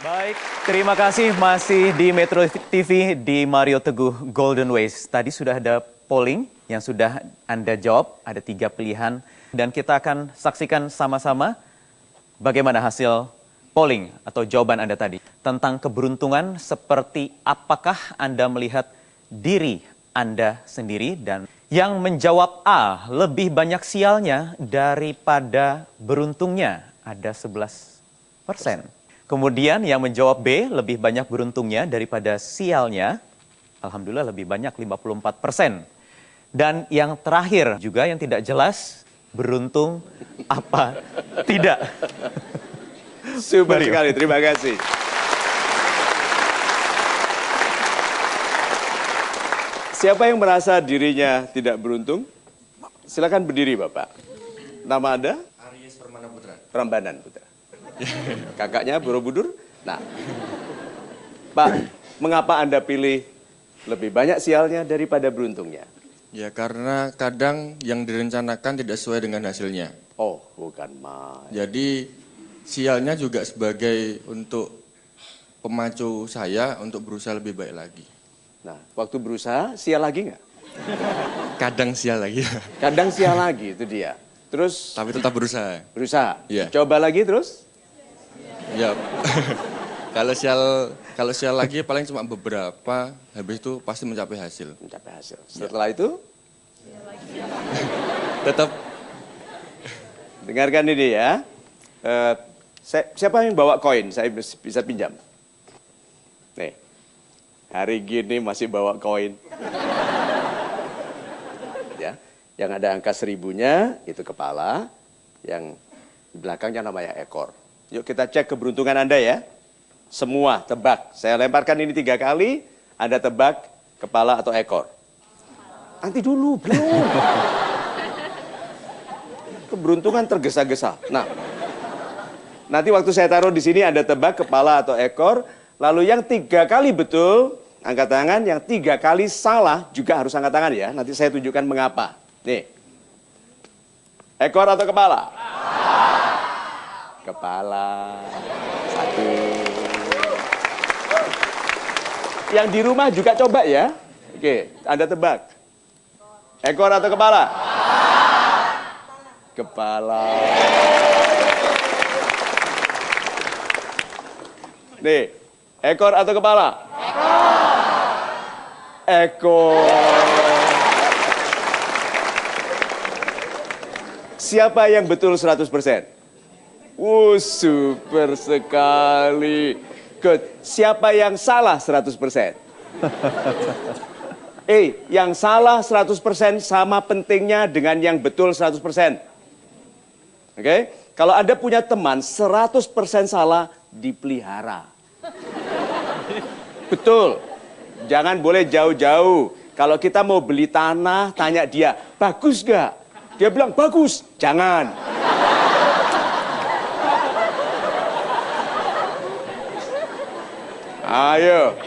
Baik, terima kasih masih di Metro TV di Mario Teguh Golden Ways. Tadi sudah ada polling yang sudah Anda jawab, ada 3 pilihan. Dan kita akan saksikan sama-sama bagaimana hasil polling atau jawaban Anda tadi. Tentang keberuntungan, seperti apakah Anda melihat diri Anda sendiri. Dan yang menjawab A, lebih banyak sialnya daripada beruntungnya, ada 11%. Kemudian yang menjawab B, lebih banyak beruntungnya daripada sialnya, alhamdulillah lebih banyak 54%. Dan yang terakhir juga yang tidak jelas, beruntung apa tidak. Super sekali, terima kasih. Siapa yang merasa dirinya tidak beruntung? Silakan berdiri Bapak. Nama Anda? Aries Permana Putra. Prambanan Putra. Kakaknya Borobudur. Nah, Pak, mengapa Anda pilih lebih banyak sialnya daripada beruntungnya? Ya karena kadang yang direncanakan tidak sesuai dengan hasilnya. Oh, bukan main. Jadi sialnya juga sebagai untuk pemacu saya untuk berusaha lebih baik lagi. Nah, waktu berusaha, sial lagi nggak? Kadang sial lagi. Kadang sial lagi, itu dia. Terus? Tapi tetap berusaha. Berusaha? Iya. Coba lagi terus? Ya. Kalau sial lagi paling cuma beberapa, habis itu pasti mencapai hasil. Mencapai hasil. Setelah itu? Tetap. Dengarkan ini ya. Siapa yang bawa koin? Saya bisa pinjam. Nih, hari gini masih bawa koin. Ya, yang ada angka 1000-nya itu kepala, yang di belakangnya namanya ekor. Yuk kita cek keberuntungan Anda ya. Semua tebak. Saya lemparkan ini 3 kali, Anda tebak kepala atau ekor. Nanti dulu, belum. Keberuntungan tergesa-gesa. Nah, nanti waktu saya taruh di sini Anda tebak kepala atau ekor, lalu yang 3 kali betul, angkat tangan, yang 3 kali salah juga harus angkat tangan ya. Nanti saya tunjukkan mengapa. Nih. Ekor atau kepala? Kepala. 1. Yang di rumah juga coba ya. Oke, Anda tebak. Ekor atau kepala? Kepala. Nih, ekor atau kepala? Ekor. Siapa yang betul 100%? Super sekali. Good. Siapa yang salah 100%? Yang salah 100% sama pentingnya dengan yang betul 100%. Oke? Kalau Anda punya teman 100% salah, dipelihara. Betul. Jangan boleh jauh-jauh. Kalau kita mau beli tanah, tanya dia, bagus gak? Dia bilang, bagus. Jangan. Ayo.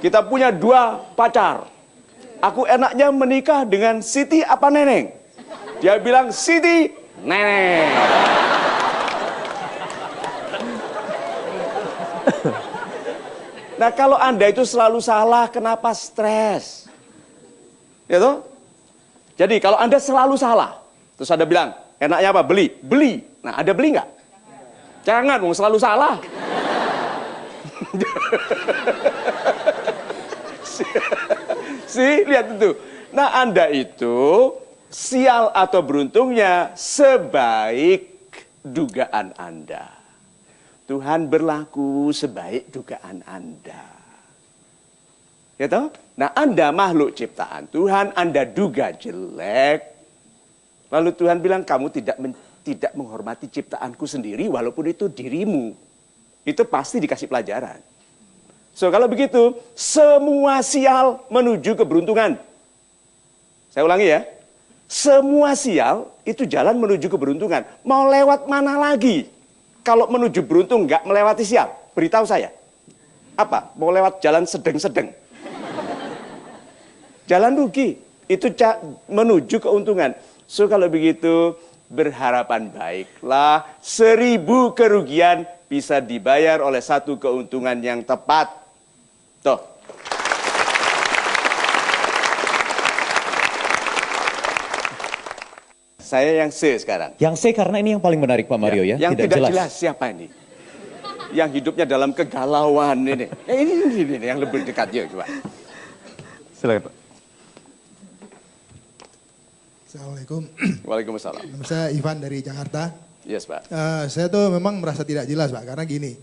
Kita punya 2 pacar. Aku enaknya menikah dengan Siti apa Neneng? Dia bilang, Siti, Neneng. Nah, kalau Anda itu selalu salah, kenapa stres? Ya toh? Jadi, kalau Anda selalu salah, terus Anda bilang, enaknya apa? Beli. Beli. Nah, Anda beli nggak? Jangan, mau selalu salah. Lihat itu. Nah, Anda itu sial atau beruntungnya sebaik dugaan Anda. Tuhan berlaku sebaik dugaan Anda. Ya toh? Nah, Anda makhluk ciptaan Tuhan, Anda duga jelek. Lalu Tuhan bilang, kamu tidak menghormati ciptaanku sendiri walaupun itu dirimu. Itu pasti dikasih pelajaran. So, kalau begitu, semua sial menuju keberuntungan. Saya ulangi ya. Semua sial itu jalan menuju keberuntungan. Mau lewat mana lagi? Kalau menuju beruntung nggak melewati sial, beritahu saya. Apa? Mau lewat jalan sedeng-sedeng. Jalan rugi. Itu menuju keuntungan. So, kalau begitu, berharapan baiklah 1000 kerugian bisa dibayar oleh satu keuntungan yang tepat. Tuh. Saya yang C sekarang. Yang C karena ini yang paling menarik Pak Mario ya. Yang tidak jelas siapa ini. Yang hidupnya dalam kegalauan ini. Ini yang lebih dekat ya, coba. Silakan Pak. Assalamualaikum. Waalaikumsalam. Nama saya Ivan dari Jakarta. Yes, Pak. Saya tuh memang merasa tidak jelas, Pak, karena gini.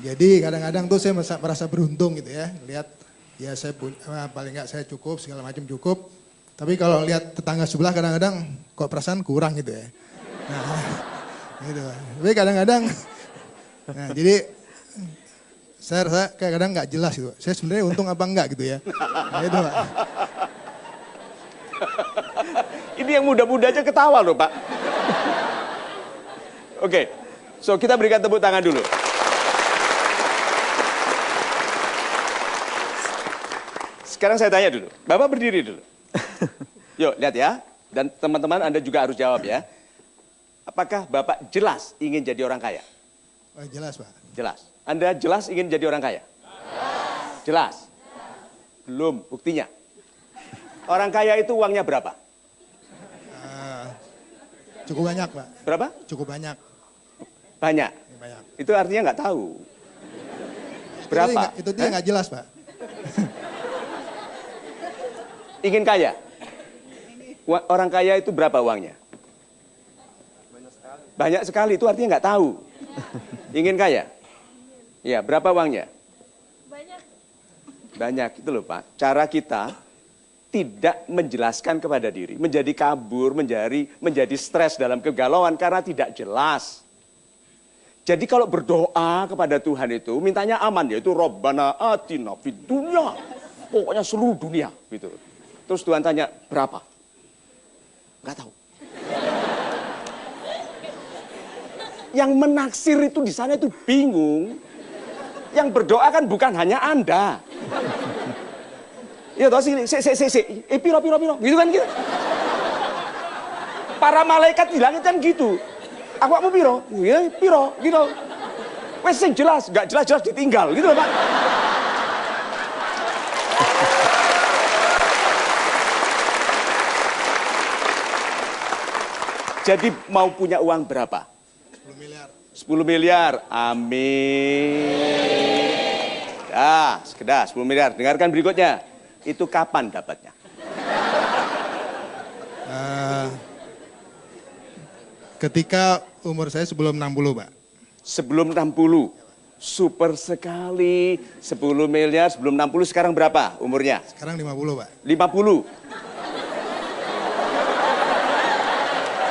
Jadi kadang-kadang tuh saya merasa beruntung gitu ya, lihat ya saya paling nggak saya cukup segala macam cukup. Tapi kalau lihat tetangga sebelah kadang-kadang kok perasaan kurang gitu ya. Nah, gitu. Tapi kadang-kadang, nah jadi saya rasa kayak kadang nggak jelas gitu. Saya sebenarnya untung apa enggak gitu ya. Nah, itu, Pak. Ini yang muda-muda aja ketawa loh, Pak. Oke, so kita berikan tepuk tangan dulu. Sekarang saya tanya dulu, Bapak berdiri dulu. Yuk, lihat ya. Dan teman-teman Anda juga harus jawab ya. Apakah Bapak jelas ingin jadi orang kaya? Oh, jelas, Pak. Jelas. Anda jelas ingin jadi orang kaya? Jelas. Belum, buktinya. Orang kaya itu uangnya berapa? Cukup banyak, Pak. Berapa? Cukup banyak. Banyak. Banyak. Itu artinya nggak tahu. Berapa? Itu dia nggak jelas, Pak. Ingin kaya? Orang kaya itu berapa uangnya? Banyak sekali, itu artinya nggak tahu. Ingin kaya? Iya, berapa uangnya? Banyak, itu loh Pak. Cara kita tidak menjelaskan kepada diri, menjadi kabur, menjadi stres dalam kegalauan karena tidak jelas. Jadi kalau berdoa kepada Tuhan itu, mintanya aman, yaitu Rabbana atina fid dunya. Pokoknya seluruh dunia. Gitu. Terus Tuhan tanya, berapa? Nggak tahu. Yang menaksir itu di sana itu bingung. Yang berdoa kan bukan hanya Anda. Ya toh piro, gitu kan gitu. Para malaikat di langit kan gitu. Aku mau piro, ya piro, gitu. Wes sing jelas, nggak jelas ditinggal, gitu loh Pak. Jadi mau punya uang berapa? 10 miliar. 10 miliar, amin. Dah, sekedar 10 miliar. Dengarkan berikutnya. Itu kapan dapatnya? Ketika umur saya sebelum 60, Pak. Sebelum 60. Super sekali. 10 miliar sebelum 60 sekarang berapa umurnya? Sekarang 50, Pak. 50.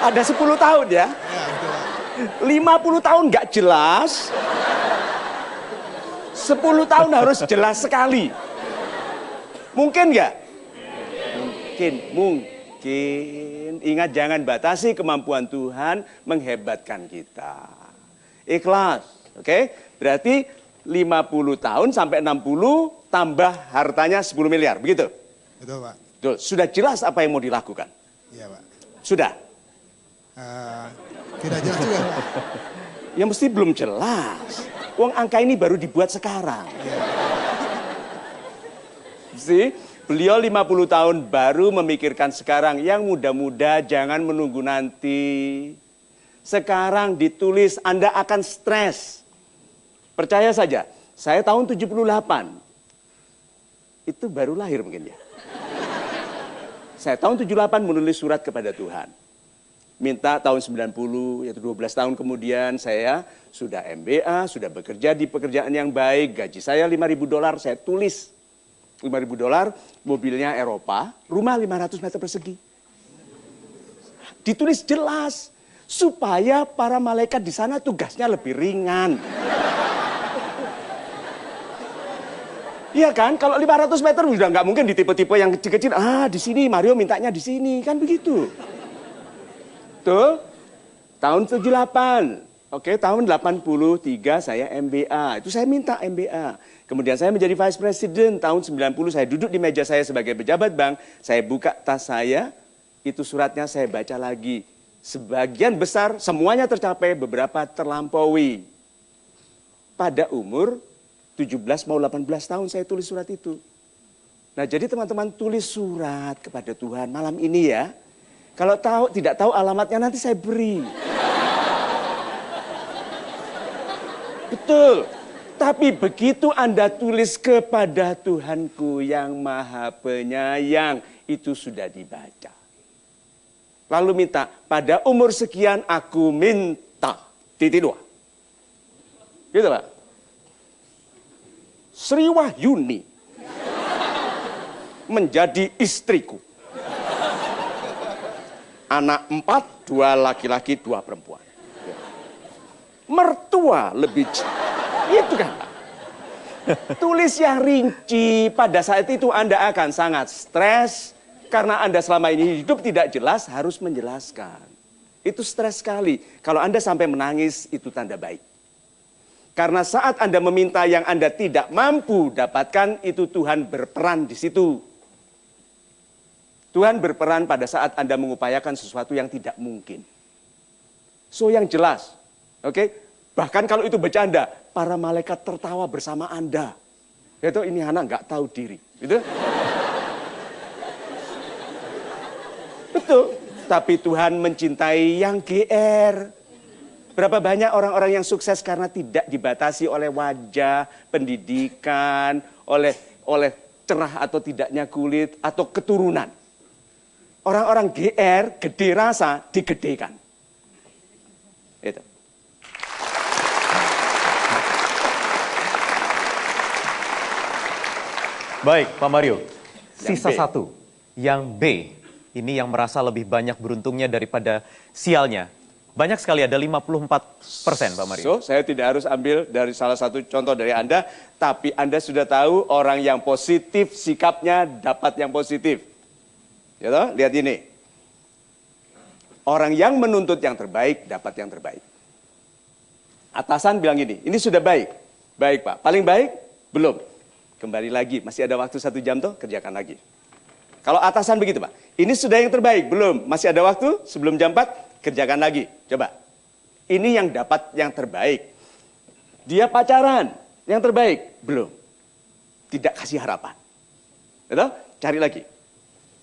Ada 10 tahun ya? Ya, betul, Pak. 50 tahun nggak jelas. 10 tahun harus jelas sekali. Mungkin nggak? Mungkin. Ingat, jangan batasi kemampuan Tuhan menghebatkan kita. Ikhlas, oke? Berarti 50 tahun sampai 60 tambah hartanya 10 miliar, begitu? Betul, Pak. Betul. Sudah jelas apa yang mau dilakukan? Iya, Pak. Sudah? Tidak jelas juga, Pak. Ya mesti belum jelas. Uang angka ini baru dibuat sekarang. See? Beliau 50 tahun baru memikirkan sekarang. Yang muda-muda jangan menunggu nanti. Sekarang ditulis, Anda akan stres. Percaya saja, saya tahun 78. Itu baru lahir mungkin ya. Saya tahun 78 menulis surat kepada Tuhan. Minta tahun 90, yaitu 12 tahun kemudian saya sudah MBA, sudah bekerja di pekerjaan yang baik. Gaji saya $5.000, saya tulis. $5.000, mobilnya Eropa, rumah 500 meter persegi. Ditulis jelas, supaya para malaikat di sana tugasnya lebih ringan. Iya kan, kalau 500 meter udah nggak mungkin di tipe-tipe yang kecil-kecil, di sini Mario mintanya di sini, kan begitu. Tuh, tahun 78. Oke, tahun 83 saya MBA. Itu saya minta MBA. Kemudian saya menjadi Vice President. Tahun 90 saya duduk di meja saya sebagai pejabat bank. Saya buka tas saya, itu suratnya saya baca lagi. Sebagian besar semuanya tercapai, beberapa terlampaui. pada umur 17 mau 18 tahun saya tulis surat itu. Nah, jadi teman-teman tulis surat kepada Tuhan malam ini ya. Kalau tidak tahu alamatnya nanti saya beri. Betul. Tapi begitu Anda tulis kepada Tuhanku yang Maha Penyayang, itu sudah dibaca. Lalu minta, pada umur sekian aku minta. Titik 2. Gitu Pak. Sri Wahyuni menjadi istriku. Anak 4, 2 laki-laki, 2 perempuan. Mertua lebih itu kan Pak. Tulis yang rinci, pada saat itu Anda akan sangat stres karena Anda selama ini hidup tidak jelas, harus menjelaskan. Itu stres sekali. Kalau Anda sampai menangis, itu tanda baik. Karena saat Anda meminta yang Anda tidak mampu dapatkan, itu Tuhan berperan di situ. Tuhan berperan pada saat Anda mengupayakan sesuatu yang tidak mungkin. So yang jelas, oke? Bahkan kalau itu bercanda, para malaikat tertawa bersama Anda. Itu ini anak nggak tahu diri, gitu. Betul. Tapi Tuhan mencintai yang GR. Berapa banyak orang-orang yang sukses karena tidak dibatasi oleh wajah, pendidikan, oleh cerah atau tidaknya kulit atau keturunan. Orang-orang GR, gede rasa, digedekan. Itu. Baik, Pak Mario. Sisa B. satu, yang B. Ini yang merasa lebih banyak beruntungnya daripada sialnya. Banyak sekali, ada 54%, Pak Mario. So, saya tidak harus ambil dari salah satu contoh dari Anda, tapi Anda sudah tahu orang yang positif, sikapnya dapat yang positif. Ya toh? Lihat ini. Orang yang menuntut yang terbaik, dapat yang terbaik. Atasan bilang gini, ini sudah baik. Baik Pak, paling baik? Belum. Kembali lagi, masih ada waktu 1 jam toh, kerjakan lagi. Kalau atasan begitu Pak, ini sudah yang terbaik? Belum. Masih ada waktu sebelum jam 4, kerjakan lagi. Coba. Ini yang dapat yang terbaik. Dia pacaran, yang terbaik? Belum. Tidak kasih harapan. Betul? Cari lagi.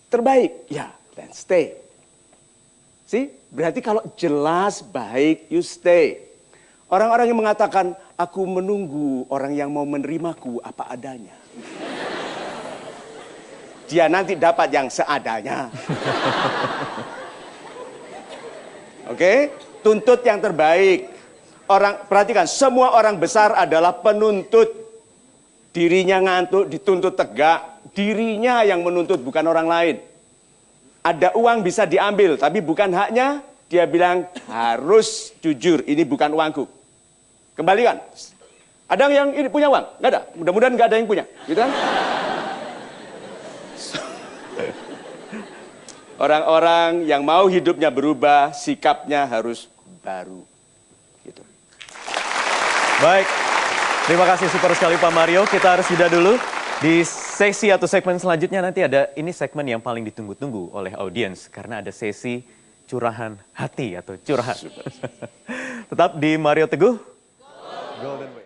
Terbaik? Ya, then stay. See? Berarti kalau jelas baik, you stay. Orang-orang yang mengatakan, aku menunggu orang yang mau menerimaku apa adanya. Dia nanti dapat yang seadanya. Oke? Tuntut yang terbaik. Perhatikan, semua orang besar adalah penuntut. Dirinya ngantuk, dituntut tegak. Dirinya yang menuntut, bukan orang lain. Ada uang bisa diambil, tapi bukan haknya. Dia bilang, harus jujur, ini bukan uangku. Kembalikan. Ada yang ini punya uang? Nggak ada. Mudah-mudahan nggak ada yang punya. Gitu kan? Orang-orang yang mau hidupnya berubah, sikapnya harus baru. Gitu. Baik, terima kasih super sekali Pak Mario. Kita harus jeda dulu. Di sesi atau segmen selanjutnya nanti ada, ini segmen yang paling ditunggu-tunggu oleh audiens. Karena ada sesi curahan hati atau curahan. Tetap di Mario Teguh. Golden Way.